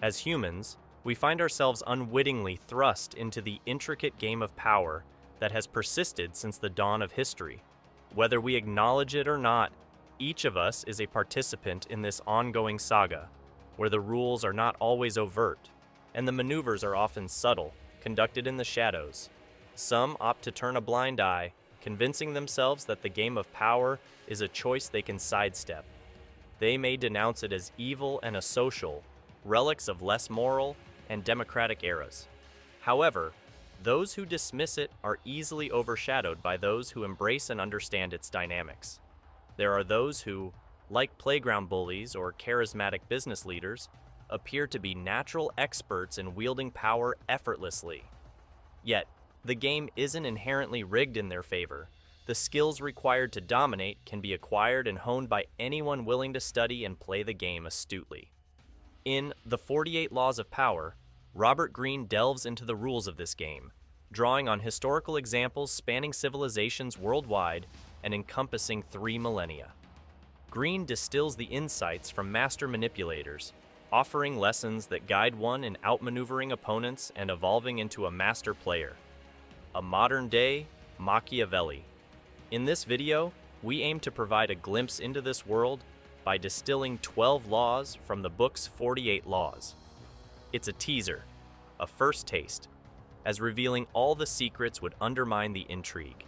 As humans, we find ourselves unwittingly thrust into the intricate game of power that has persisted since the dawn of history. Whether we acknowledge it or not, each of us is a participant in this ongoing saga, where the rules are not always overt, and the maneuvers are often subtle, conducted in the shadows. Some opt to turn a blind eye, convincing themselves that the game of power is a choice they can sidestep. They may denounce it as evil and asocial, relics of less moral and democratic eras. However, those who dismiss it are easily overshadowed by those who embrace and understand its dynamics. There are those who, like playground bullies or charismatic business leaders, appear to be natural experts in wielding power effortlessly. Yet, the game isn't inherently rigged in their favor. The skills required to dominate can be acquired and honed by anyone willing to study and play the game astutely. In The 48 Laws of Power, Robert Greene delves into the rules of this game, drawing on historical examples spanning civilizations worldwide and encompassing 3 millennia. Greene distills the insights from master manipulators, offering lessons that guide one in outmaneuvering opponents and evolving into a master player. A modern-day Machiavelli. In this video, we aim to provide a glimpse into this world by distilling 12 laws from the book's 48 Laws. It's a teaser, a first taste, as revealing all the secrets would undermine the intrigue.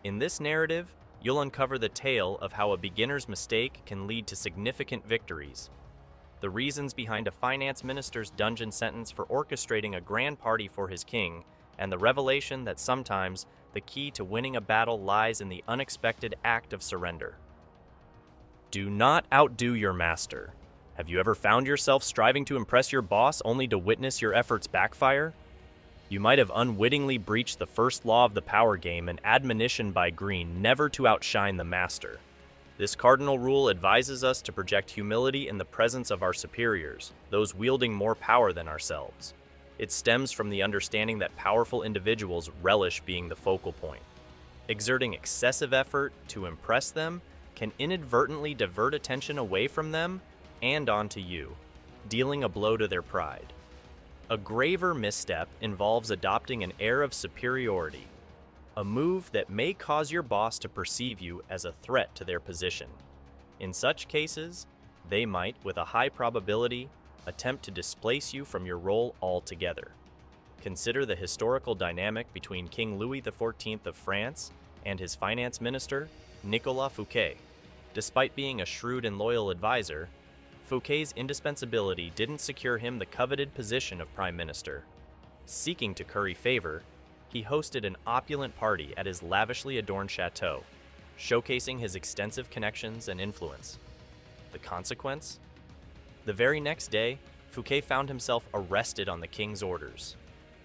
In this narrative, you'll uncover the tale of how a beginner's mistake can lead to significant victories, the reasons behind a finance minister's dungeon sentence for orchestrating a grand party for his king, and the revelation that sometimes the key to winning a battle lies in the unexpected act of surrender. Do not outdo your master. Have you ever found yourself striving to impress your boss only to witness your efforts backfire? You might have unwittingly breached the first law of the power game, an admonition by Greene never to outshine the master. This cardinal rule advises us to project humility in the presence of our superiors, those wielding more power than ourselves. It stems from the understanding that powerful individuals relish being the focal point. Exerting excessive effort to impress them can inadvertently divert attention away from them and onto you, dealing a blow to their pride. A graver misstep involves adopting an air of superiority, a move that may cause your boss to perceive you as a threat to their position. In such cases, they might, with a high probability, attempt to displace you from your role altogether. Consider the historical dynamic between King Louis XIV of France and his finance minister, Nicolas Fouquet. Despite being a shrewd and loyal advisor, Fouquet's indispensability didn't secure him the coveted position of prime minister. Seeking to curry favor, he hosted an opulent party at his lavishly adorned chateau, showcasing his extensive connections and influence. The consequence? The very next day, Fouquet found himself arrested on the king's orders.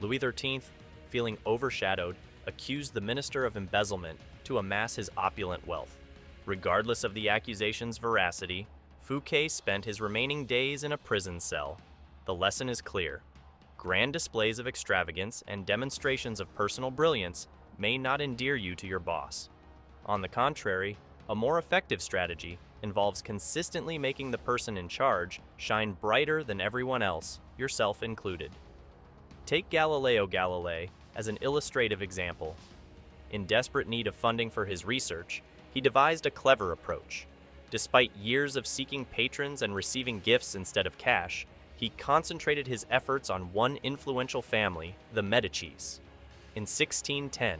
Louis XIII, feeling overshadowed, accused the minister of embezzlement to amass his opulent wealth. Regardless of the accusation's veracity, Fouquet spent his remaining days in a prison cell. The lesson is clear. Grand displays of extravagance and demonstrations of personal brilliance may not endear you to your boss. On the contrary, a more effective strategy involves consistently making the person in charge shine brighter than everyone else, yourself included. Take Galileo Galilei as an illustrative example. In desperate need of funding for his research, he devised a clever approach. Despite years of seeking patrons and receiving gifts instead of cash, he concentrated his efforts on one influential family, the Medicis. In 1610,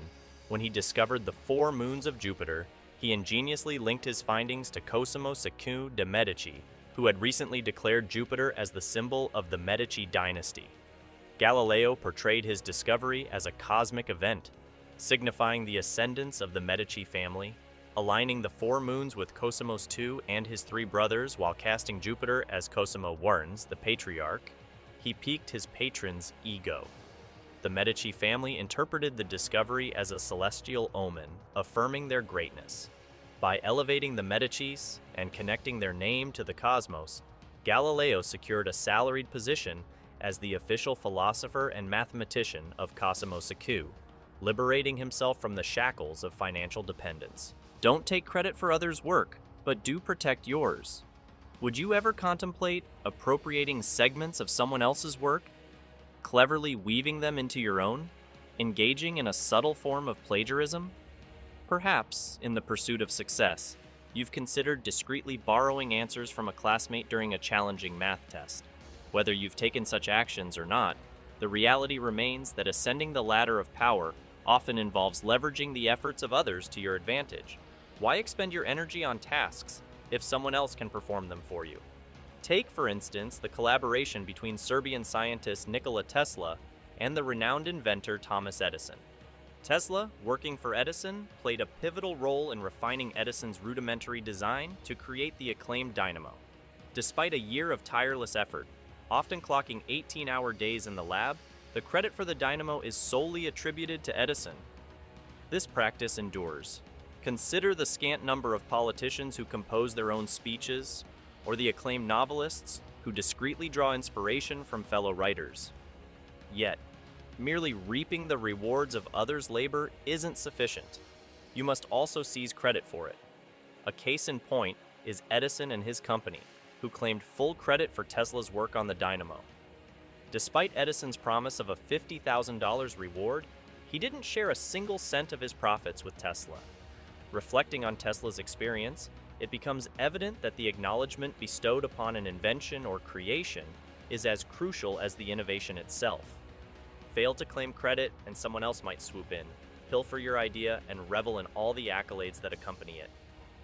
when he discovered the 4 moons of Jupiter, he ingeniously linked his findings to Cosimo II de' Medici, who had recently declared Jupiter as the symbol of the Medici dynasty. Galileo portrayed his discovery as a cosmic event, signifying the ascendance of the Medici family, aligning the 4 moons with Cosimo II and his 3 brothers while casting Jupiter as Cosimo Warns, the patriarch. He piqued his patron's ego. The Medici family interpreted the discovery as a celestial omen, affirming their greatness. By elevating the Medicis and connecting their name to the cosmos, Galileo secured a salaried position as the official philosopher and mathematician of Cosimo II, liberating himself from the shackles of financial dependence. Don't take credit for others' work, but do protect yours. Would you ever contemplate appropriating segments of someone else's work, cleverly weaving them into your own, engaging in a subtle form of plagiarism? Perhaps, in the pursuit of success, you've considered discreetly borrowing answers from a classmate during a challenging math test. Whether you've taken such actions or not, the reality remains that ascending the ladder of power often involves leveraging the efforts of others to your advantage. Why expend your energy on tasks if someone else can perform them for you? Take, for instance, the collaboration between Serbian scientist Nikola Tesla and the renowned inventor Thomas Edison. Tesla, working for Edison, played a pivotal role in refining Edison's rudimentary design to create the acclaimed dynamo. Despite a year of tireless effort, often clocking 18-hour days in the lab, the credit for the dynamo is solely attributed to Edison. This practice endures. Consider the scant number of politicians who compose their own speeches, or the acclaimed novelists who discreetly draw inspiration from fellow writers. Yet, merely reaping the rewards of others' labor isn't sufficient. You must also seize credit for it. A case in point is Edison and his company, who claimed full credit for Tesla's work on the dynamo. Despite Edison's promise of a $50,000 reward, he didn't share a single cent of his profits with Tesla. Reflecting on Tesla's experience, it becomes evident that the acknowledgement bestowed upon an invention or creation is as crucial as the innovation itself. Fail to claim credit and someone else might swoop in, pilfer your idea, and revel in all the accolades that accompany it.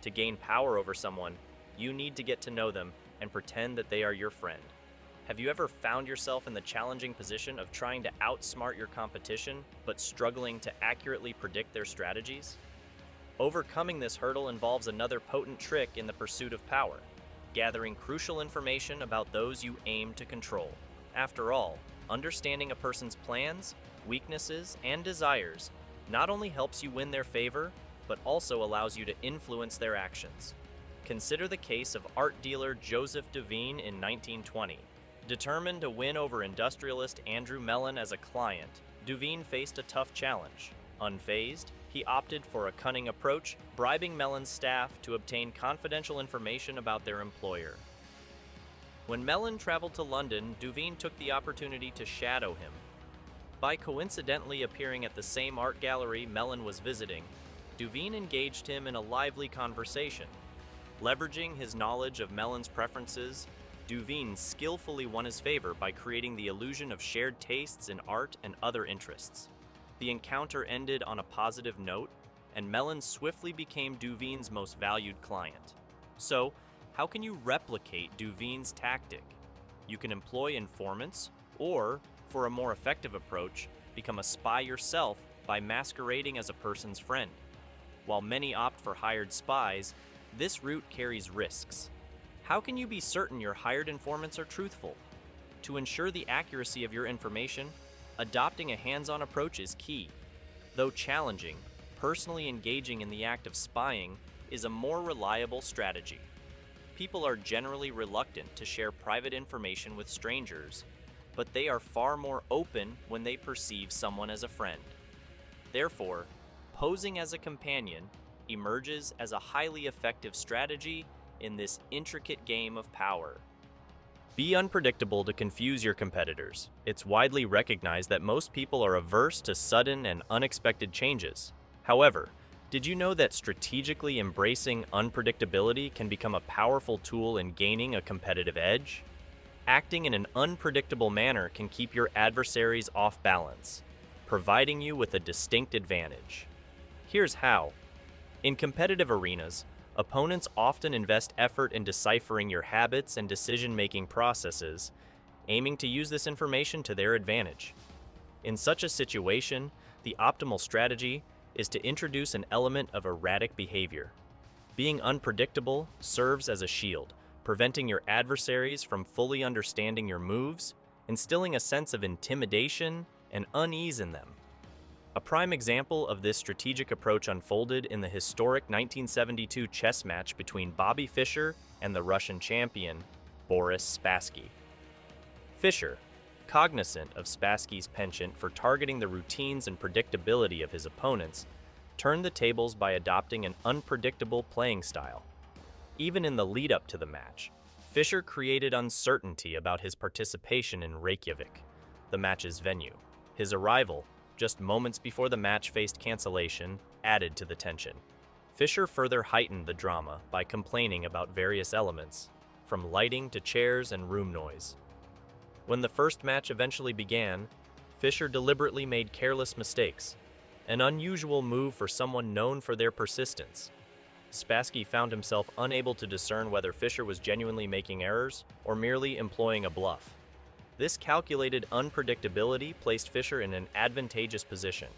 To gain power over someone, you need to get to know them and pretend that they are your friend. Have you ever found yourself in the challenging position of trying to outsmart your competition, but struggling to accurately predict their strategies? Overcoming this hurdle involves another potent trick in the pursuit of power: gathering crucial information about those you aim to control. After all, understanding a person's plans, weaknesses, and desires not only helps you win their favor, but also allows you to influence their actions. Consider the case of art dealer Joseph Duveen in 1920. Determined to win over industrialist Andrew Mellon as a client, Duveen faced a tough challenge. Unfazed, he opted for a cunning approach, bribing Mellon's staff to obtain confidential information about their employer. When Mellon traveled to London, Duveen took the opportunity to shadow him. By coincidentally appearing at the same art gallery Mellon was visiting, Duveen engaged him in a lively conversation. Leveraging his knowledge of Mellon's preferences, Duveen skillfully won his favor by creating the illusion of shared tastes in art and other interests. The encounter ended on a positive note, and Mellon swiftly became Duveen's most valued client. So, how can you replicate Duveen's tactic? You can employ informants, or, for a more effective approach, become a spy yourself by masquerading as a person's friend. While many opt for hired spies, this route carries risks. How can you be certain your hired informants are truthful? To ensure the accuracy of your information, adopting a hands-on approach is key. Though challenging, personally engaging in the act of spying is a more reliable strategy. People are generally reluctant to share private information with strangers, but they are far more open when they perceive someone as a friend. Therefore, posing as a companion emerges as a highly effective strategy in this intricate game of power. Be unpredictable to confuse your competitors. It's widely recognized that most people are averse to sudden and unexpected changes. However, did you know that strategically embracing unpredictability can become a powerful tool in gaining a competitive edge? Acting in an unpredictable manner can keep your adversaries off balance, providing you with a distinct advantage. Here's how. In competitive arenas, opponents often invest effort in deciphering your habits and decision-making processes, aiming to use this information to their advantage. In such a situation, the optimal strategy is to introduce an element of erratic behavior. Being unpredictable serves as a shield, preventing your adversaries from fully understanding your moves, instilling a sense of intimidation and unease in them. A prime example of this strategic approach unfolded in the historic 1972 chess match between Bobby Fischer and the Russian champion, Boris Spassky. Fischer, cognizant of Spassky's penchant for targeting the routines and predictability of his opponents, turned the tables by adopting an unpredictable playing style. Even in the lead-up to the match, Fischer created uncertainty about his participation in Reykjavik, the match's venue. His arrival, just moments before the match faced cancellation, added to the tension. Fischer further heightened the drama by complaining about various elements, from lighting to chairs and room noise. When the first match eventually began, Fischer deliberately made careless mistakes, an unusual move for someone known for their persistence. Spassky found himself unable to discern whether Fischer was genuinely making errors or merely employing a bluff. This calculated unpredictability placed Fischer in an advantageous position.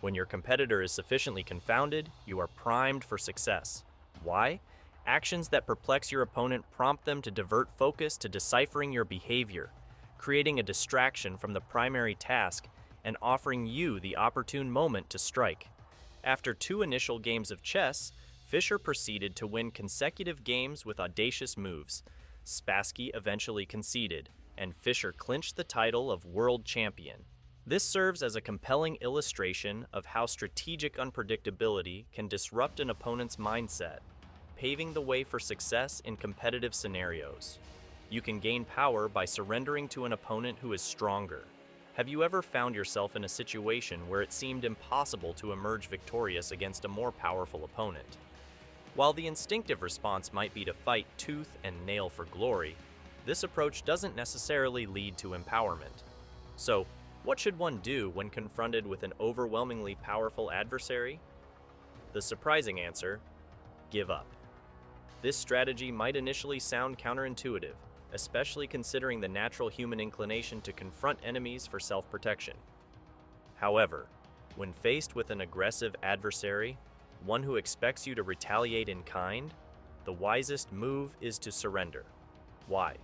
When your competitor is sufficiently confounded, you are primed for success. Why? Actions that perplex your opponent prompt them to divert focus to deciphering your behavior, creating a distraction from the primary task and offering you the opportune moment to strike. After 2 initial games of chess, Fischer proceeded to win consecutive games with audacious moves. Spassky eventually conceded, and Fischer clinched the title of world champion. This serves as a compelling illustration of how strategic unpredictability can disrupt an opponent's mindset, paving the way for success in competitive scenarios. You can gain power by surrendering to an opponent who is stronger. Have you ever found yourself in a situation where it seemed impossible to emerge victorious against a more powerful opponent? While the instinctive response might be to fight tooth and nail for glory, this approach doesn't necessarily lead to empowerment. So, what should one do when confronted with an overwhelmingly powerful adversary? The surprising answer: give up. This strategy might initially sound counterintuitive, especially considering the natural human inclination to confront enemies for self-protection. However, when faced with an aggressive adversary, one who expects you to retaliate in kind, the wisest move is to surrender. Why?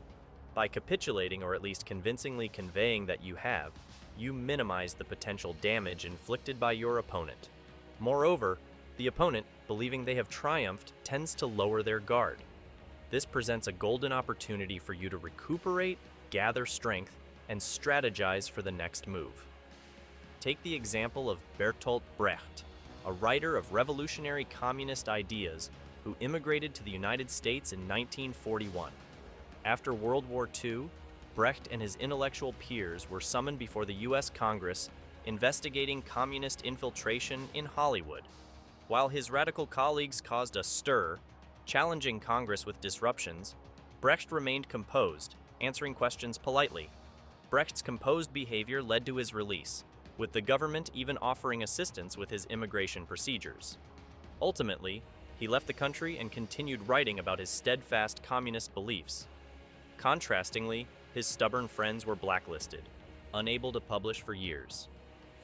By capitulating, or at least convincingly conveying that you have, you minimize the potential damage inflicted by your opponent. Moreover, the opponent, believing they have triumphed, tends to lower their guard. This presents a golden opportunity for you to recuperate, gather strength, and strategize for the next move. Take the example of Bertolt Brecht, a writer of revolutionary communist ideas who immigrated to the United States in 1941. After World War II, Brecht and his intellectual peers were summoned before the U.S. Congress investigating communist infiltration in Hollywood. While his radical colleagues caused a stir, challenging Congress with disruptions, Brecht remained composed, answering questions politely. Brecht's composed behavior led to his release, with the government even offering assistance with his immigration procedures. Ultimately, he left the country and continued writing about his steadfast communist beliefs. Contrastingly, his stubborn friends were blacklisted, unable to publish for years.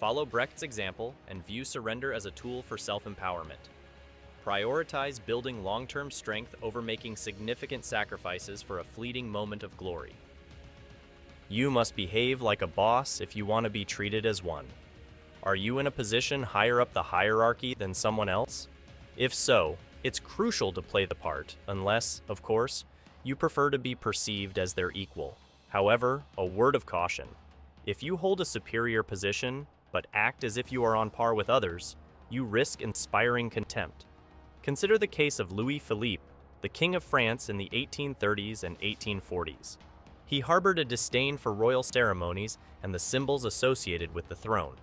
Follow Brecht's example and view surrender as a tool for self-empowerment. Prioritize building long-term strength over making significant sacrifices for a fleeting moment of glory. You must behave like a boss if you want to be treated as one. Are you in a position higher up the hierarchy than someone else? If so, it's crucial to play the part, unless, of course, you prefer to be perceived as their equal. However, a word of caution. If you hold a superior position, but act as if you are on par with others, you risk inspiring contempt. Consider the case of Louis Philippe, the King of France in the 1830s and 1840s. He harbored a disdain for royal ceremonies and the symbols associated with the throne.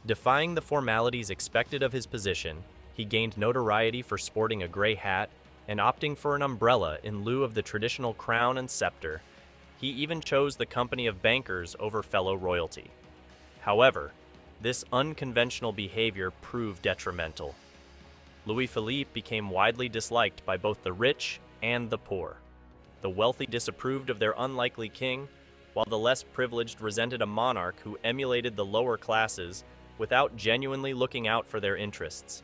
Defying the formalities expected of his position, he gained notoriety for sporting a gray hat and opting for an umbrella in lieu of the traditional crown and scepter. He even chose the company of bankers over fellow royalty. However, this unconventional behavior proved detrimental. Louis Philippe became widely disliked by both the rich and the poor. The wealthy disapproved of their unlikely king, while the less privileged resented a monarch who emulated the lower classes without genuinely looking out for their interests.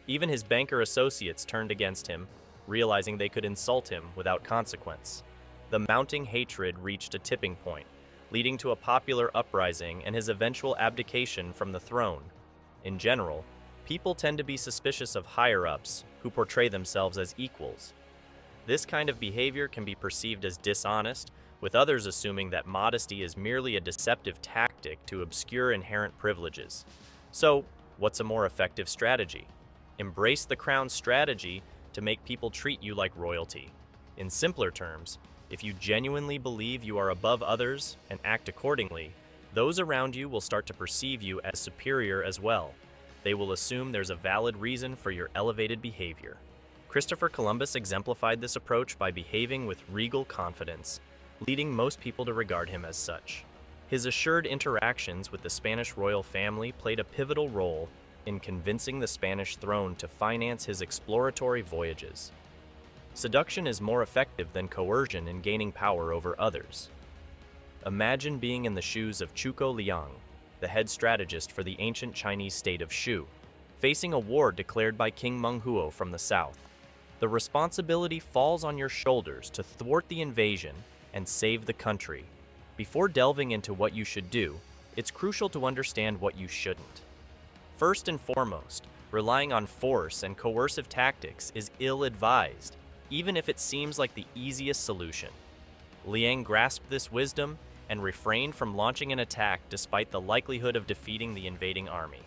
Even his banker associates turned against him, realizing they could insult him without consequence. The mounting hatred reached a tipping point, leading to a popular uprising and his eventual abdication from the throne. In general, people tend to be suspicious of higher-ups who portray themselves as equals. This kind of behavior can be perceived as dishonest, with others assuming that modesty is merely a deceptive tactic to obscure inherent privileges. So, what's a more effective strategy? Embrace the crown's strategy to make people treat you like royalty. In simpler terms, if you genuinely believe you are above others and act accordingly, those around you will start to perceive you as superior as well. They will assume there's a valid reason for your elevated behavior. Christopher Columbus exemplified this approach by behaving with regal confidence, leading most people to regard him as such. His assured interactions with the Spanish royal family played a pivotal role in convincing the Spanish throne to finance his exploratory voyages. Seduction is more effective than coercion in gaining power over others. Imagine being in the shoes of Zhuge Liang, the head strategist for the ancient Chinese state of Shu, facing a war declared by King Menghuo from the south. The responsibility falls on your shoulders to thwart the invasion and save the country. Before delving into what you should do, it's crucial to understand what you shouldn't. First and foremost, relying on force and coercive tactics is ill-advised, even if it seems like the easiest solution. Liang grasped this wisdom and refrained from launching an attack despite the likelihood of defeating the invading army.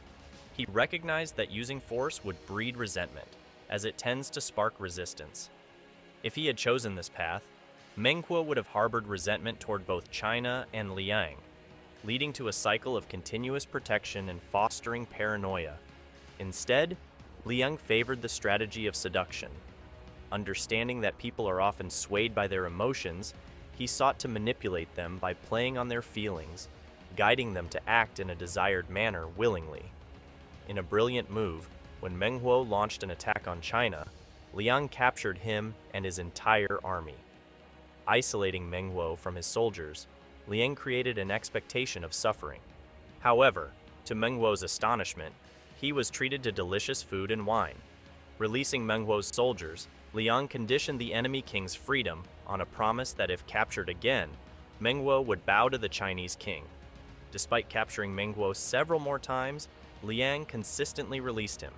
He recognized that using force would breed resentment, as it tends to spark resistance. If he had chosen this path, Menghuo would have harbored resentment toward both China and Liang, leading to a cycle of continuous protection and fostering paranoia. Instead, Liang favored the strategy of seduction. Understanding that people are often swayed by their emotions, he sought to manipulate them by playing on their feelings, guiding them to act in a desired manner willingly. In a brilliant move, when Menghuo launched an attack on China, Liang captured him and his entire army. Isolating Menghuo from his soldiers, Liang created an expectation of suffering. However, to Menghuo's astonishment, he was treated to delicious food and wine. Releasing Menghuo's soldiers, Liang conditioned the enemy king's freedom on a promise that if captured again, Menghuo would bow to the Chinese king. Despite capturing Menghuo several more times, Liang consistently released him.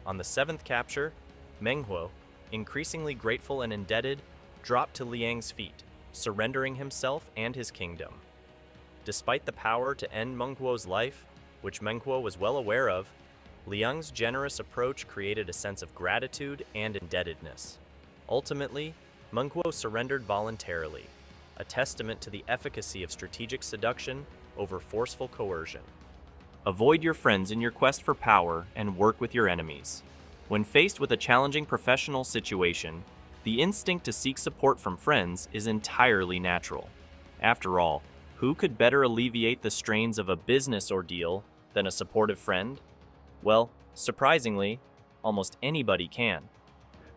On the seventh capture, Menghuo, increasingly grateful and indebted, dropped to Liang's feet, surrendering himself and his kingdom. Despite the power to end Menghuo's life, which Menghuo was well aware of, Liang's generous approach created a sense of gratitude and indebtedness. Ultimately, Menghuo surrendered voluntarily, a testament to the efficacy of strategic seduction over forceful coercion. Avoid your friends in your quest for power and work with your enemies. When faced with a challenging professional situation, the instinct to seek support from friends is entirely natural. After all, who could better alleviate the strains of a business ordeal than a supportive friend? Well, surprisingly, almost anybody can.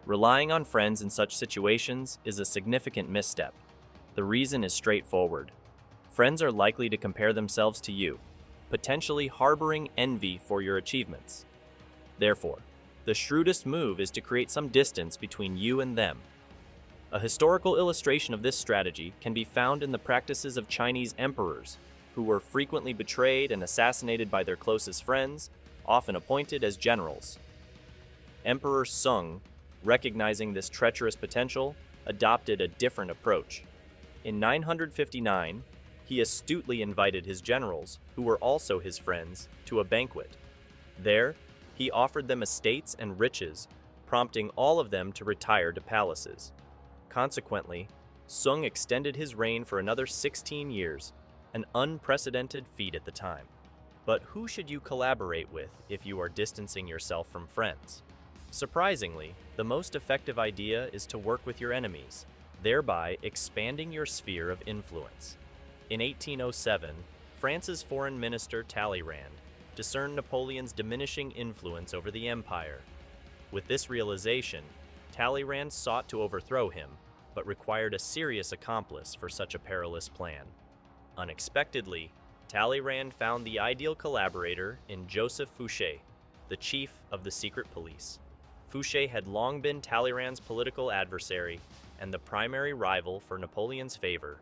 Relying on friends in such situations is a significant misstep. The reason is straightforward. Friends are likely to compare themselves to you, potentially harboring envy for your achievements. Therefore, the shrewdest move is to create some distance between you and them. A historical illustration of this strategy can be found in the practices of Chinese emperors, who were frequently betrayed and assassinated by their closest friends, often appointed as generals. Emperor Sung, recognizing this treacherous potential, adopted a different approach. In 959, he astutely invited his generals, who were also his friends, to a banquet. There, he offered them estates and riches, prompting all of them to retire to palaces. Consequently, Sung extended his reign for another 16 years, an unprecedented feat at the time. But who should you collaborate with if you are distancing yourself from friends? Surprisingly, the most effective idea is to work with your enemies, thereby expanding your sphere of influence. In 1807, France's foreign minister Talleyrand discerned Napoleon's diminishing influence over the empire. With this realization, Talleyrand sought to overthrow him, but required a serious accomplice for such a perilous plan. Unexpectedly, Talleyrand found the ideal collaborator in Joseph Fouché, the chief of the secret police. Fouché had long been Talleyrand's political adversary and the primary rival for Napoleon's favor.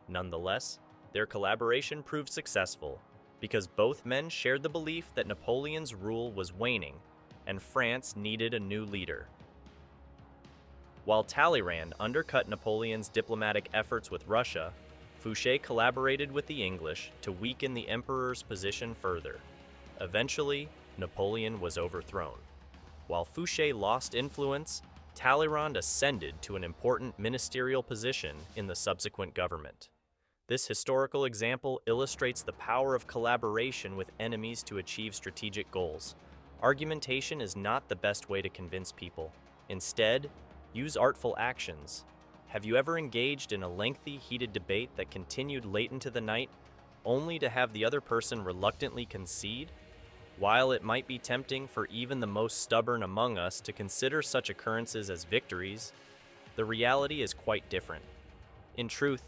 Nonetheless, their collaboration proved successful because both men shared the belief that Napoleon's rule was waning and France needed a new leader. While Talleyrand undercut Napoleon's diplomatic efforts with Russia, Fouché collaborated with the English to weaken the emperor's position further. Eventually, Napoleon was overthrown. While Fouché lost influence, Talleyrand ascended to an important ministerial position in the subsequent government. This historical example illustrates the power of collaboration with enemies to achieve strategic goals. Argumentation is not the best way to convince people. Instead, use artful actions. Have you ever engaged in a lengthy, heated debate that continued late into the night, only to have the other person reluctantly concede? While it might be tempting for even the most stubborn among us to consider such occurrences as victories, the reality is quite different. In truth,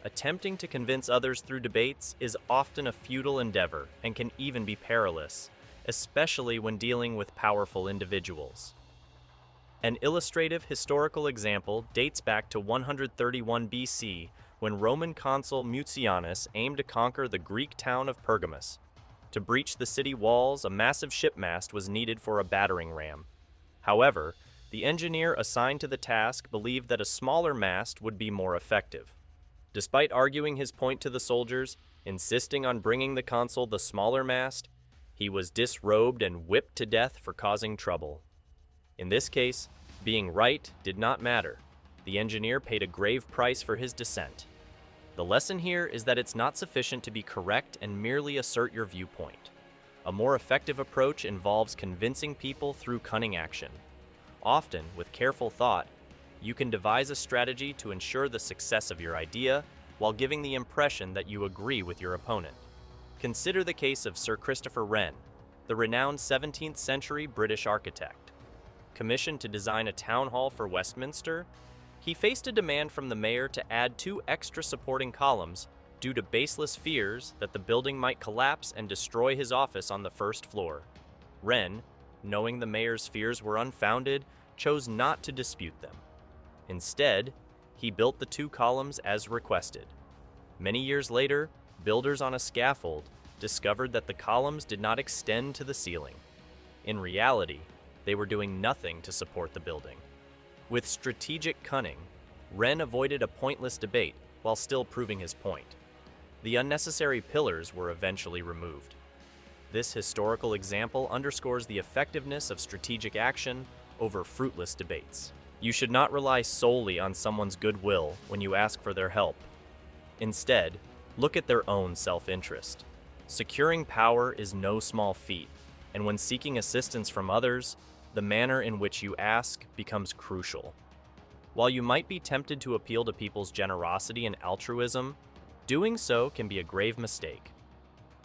attempting to convince others through debates is often a futile endeavor and can even be perilous, especially when dealing with powerful individuals. An illustrative historical example dates back to 131 BC, when Roman consul Mucianus aimed to conquer the Greek town of Pergamus. To breach the city walls, a massive shipmast was needed for a battering ram. However, the engineer assigned to the task believed that a smaller mast would be more effective. Despite arguing his point to the soldiers, insisting on bringing the consul the smaller mast, he was disrobed and whipped to death for causing trouble. In this case, being right did not matter. The engineer paid a grave price for his dissent. The lesson here is that it's not sufficient to be correct and merely assert your viewpoint. A more effective approach involves convincing people through cunning action. Often, with careful thought, you can devise a strategy to ensure the success of your idea while giving the impression that you agree with your opponent. Consider the case of Sir Christopher Wren, the renowned 17th century British architect. Commissioned to design a town hall for Westminster, he faced a demand from the mayor to add 2 extra supporting columns due to baseless fears that the building might collapse and destroy his office on the first floor. Wren, knowing the mayor's fears were unfounded, chose not to dispute them. Instead, he built the 2 columns as requested. Many years later, builders on a scaffold discovered that the columns did not extend to the ceiling. In reality, they were doing nothing to support the building. With strategic cunning, Wren avoided a pointless debate while still proving his point. The unnecessary pillars were eventually removed. This historical example underscores the effectiveness of strategic action over fruitless debates. You should not rely solely on someone's goodwill when you ask for their help. Instead, look at their own self-interest. Securing power is no small feat, and when seeking assistance from others, the manner in which you ask becomes crucial. While you might be tempted to appeal to people's generosity and altruism, doing so can be a grave mistake.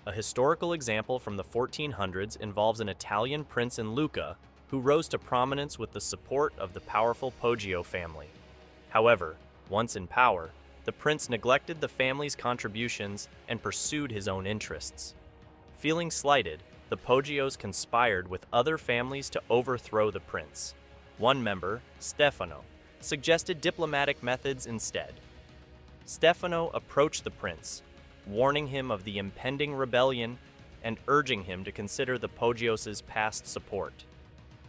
A historical example from the 1400s involves an Italian prince in Lucca who rose to prominence with the support of the powerful Poggio family. However, once in power, the prince neglected the family's contributions and pursued his own interests. Feeling slighted, the Poggios conspired with other families to overthrow the prince. One member, Stefano, suggested diplomatic methods instead. Stefano approached the prince, warning him of the impending rebellion and urging him to consider the Poggios' past support.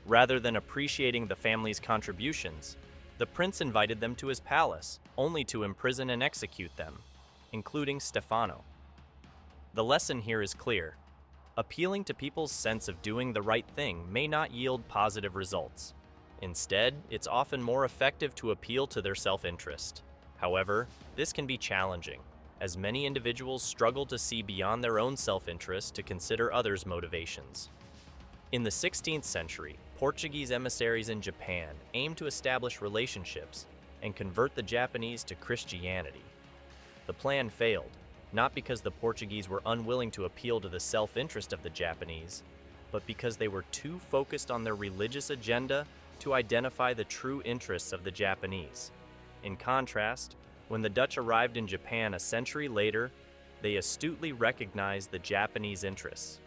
Rather than appreciating the family's contributions, the prince invited them to his palace, only to imprison and execute them, including Stefano. The lesson here is clear. Appealing to people's sense of doing the right thing may not yield positive results. Instead, it's often more effective to appeal to their self-interest. However, this can be challenging, as many individuals struggle to see beyond their own self-interest to consider others' motivations. In the 16th century, Portuguese emissaries in Japan aimed to establish relationships and convert the Japanese to Christianity. The plan failed, not because the Portuguese were unwilling to appeal to the self-interest of the Japanese, but because they were too focused on their religious agenda to identify the true interests of the Japanese. In contrast, when the Dutch arrived in Japan a century later, they astutely recognized the Japanese interests.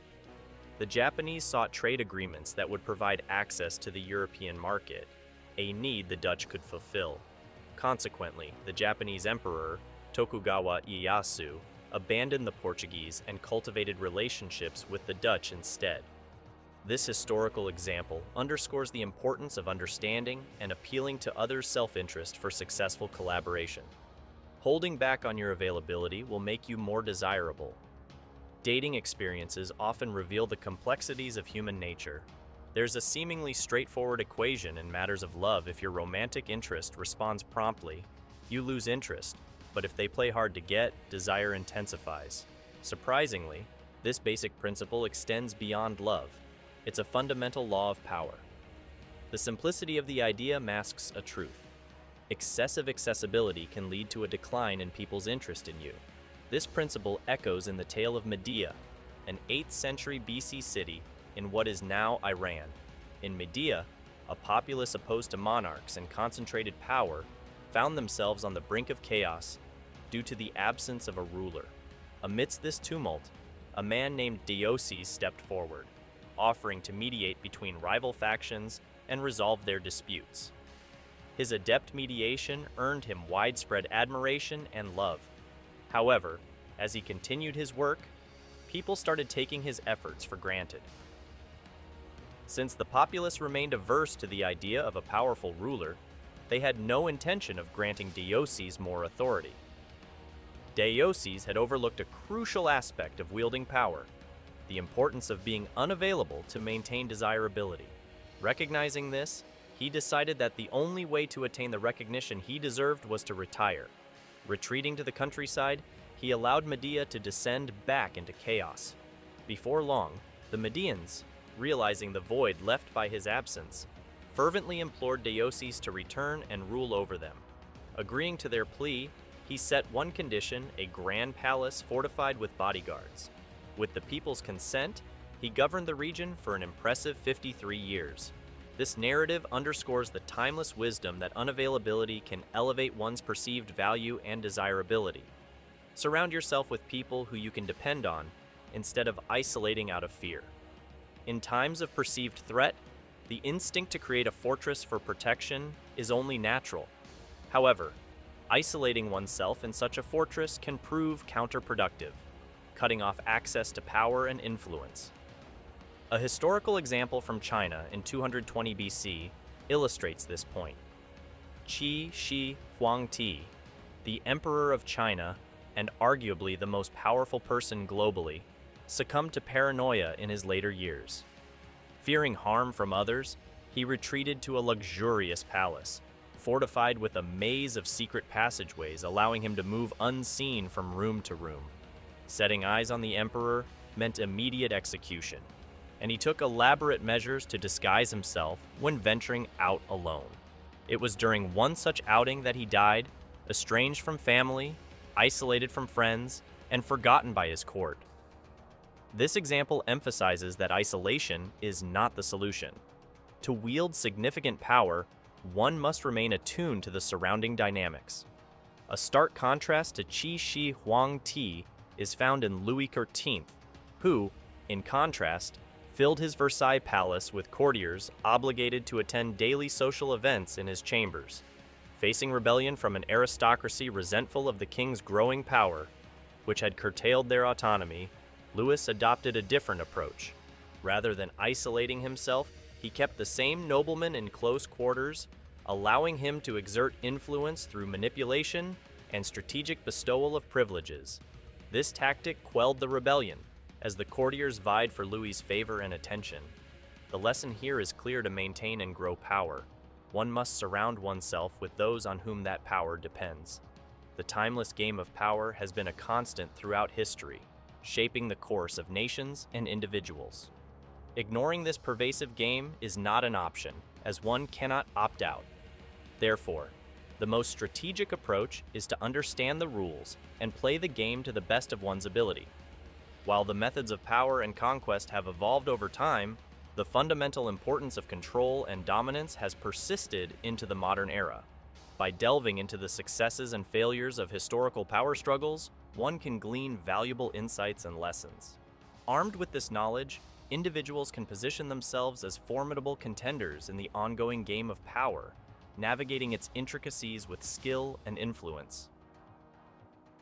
The Japanese sought trade agreements that would provide access to the European market, a need the Dutch could fulfill. Consequently, the Japanese emperor, Tokugawa Ieyasu, abandoned the Portuguese and cultivated relationships with the Dutch instead. This historical example underscores the importance of understanding and appealing to others' self-interest for successful collaboration. Holding back on your availability will make you more desirable. Dating experiences often reveal the complexities of human nature. There's a seemingly straightforward equation in matters of love. If your romantic interest responds promptly, you lose interest, but if they play hard to get, desire intensifies. Surprisingly, this basic principle extends beyond love. It's a fundamental law of power. The simplicity of the idea masks a truth. Excessive accessibility can lead to a decline in people's interest in you. This principle echoes in the tale of Medea, an 8th century BC city in what is now Iran. In Medea, a populace opposed to monarchs and concentrated power found themselves on the brink of chaos due to the absence of a ruler. Amidst this tumult, a man named Deioces stepped forward, offering to mediate between rival factions and resolve their disputes. His adept mediation earned him widespread admiration and love. However, as he continued his work, people started taking his efforts for granted. Since the populace remained averse to the idea of a powerful ruler, they had no intention of granting Deioces more authority. Deioces had overlooked a crucial aspect of wielding power, the importance of being unavailable to maintain desirability. Recognizing this, he decided that the only way to attain the recognition he deserved was to retire. Retreating to the countryside, he allowed Medea to descend back into chaos. Before long, the Medeans, realizing the void left by his absence, fervently implored Deioces to return and rule over them. Agreeing to their plea, he set one condition: a grand palace fortified with bodyguards. With the people's consent, he governed the region for an impressive 53 years. This narrative underscores the timeless wisdom that unavailability can elevate one's perceived value and desirability. Surround yourself with people who you can depend on instead of isolating out of fear. In times of perceived threat, the instinct to create a fortress for protection is only natural. However, isolating oneself in such a fortress can prove counterproductive, cutting off access to power and influence. A historical example from China in 220 BC illustrates this point. Qi Shi Huangdi, the emperor of China and arguably the most powerful person globally, succumbed to paranoia in his later years. Fearing harm from others, he retreated to a luxurious palace, fortified with a maze of secret passageways allowing him to move unseen from room to room. Setting eyes on the emperor meant immediate execution, and he took elaborate measures to disguise himself when venturing out alone. It was during one such outing that he died, estranged from family, isolated from friends, and forgotten by his court. This example emphasizes that isolation is not the solution. To wield significant power, one must remain attuned to the surrounding dynamics. A stark contrast to Qi Shi Huangdi is found in Louis XIII, who, in contrast, filled his Versailles palace with courtiers obligated to attend daily social events in his chambers. Facing rebellion from an aristocracy resentful of the king's growing power, which had curtailed their autonomy, Louis adopted a different approach. Rather than isolating himself, he kept the same nobleman in close quarters, allowing him to exert influence through manipulation and strategic bestowal of privileges. This tactic quelled the rebellion, as the courtiers vied for Louis's favor and attention. The lesson here is clear: to maintain and grow power, one must surround oneself with those on whom that power depends. The timeless game of power has been a constant throughout history, shaping the course of nations and individuals. Ignoring this pervasive game is not an option, as one cannot opt out. Therefore, the most strategic approach is to understand the rules and play the game to the best of one's ability. While the methods of power and conquest have evolved over time, the fundamental importance of control and dominance has persisted into the modern era. By delving into the successes and failures of historical power struggles, one can glean valuable insights and lessons. Armed with this knowledge, individuals can position themselves as formidable contenders in the ongoing game of power, navigating its intricacies with skill and influence.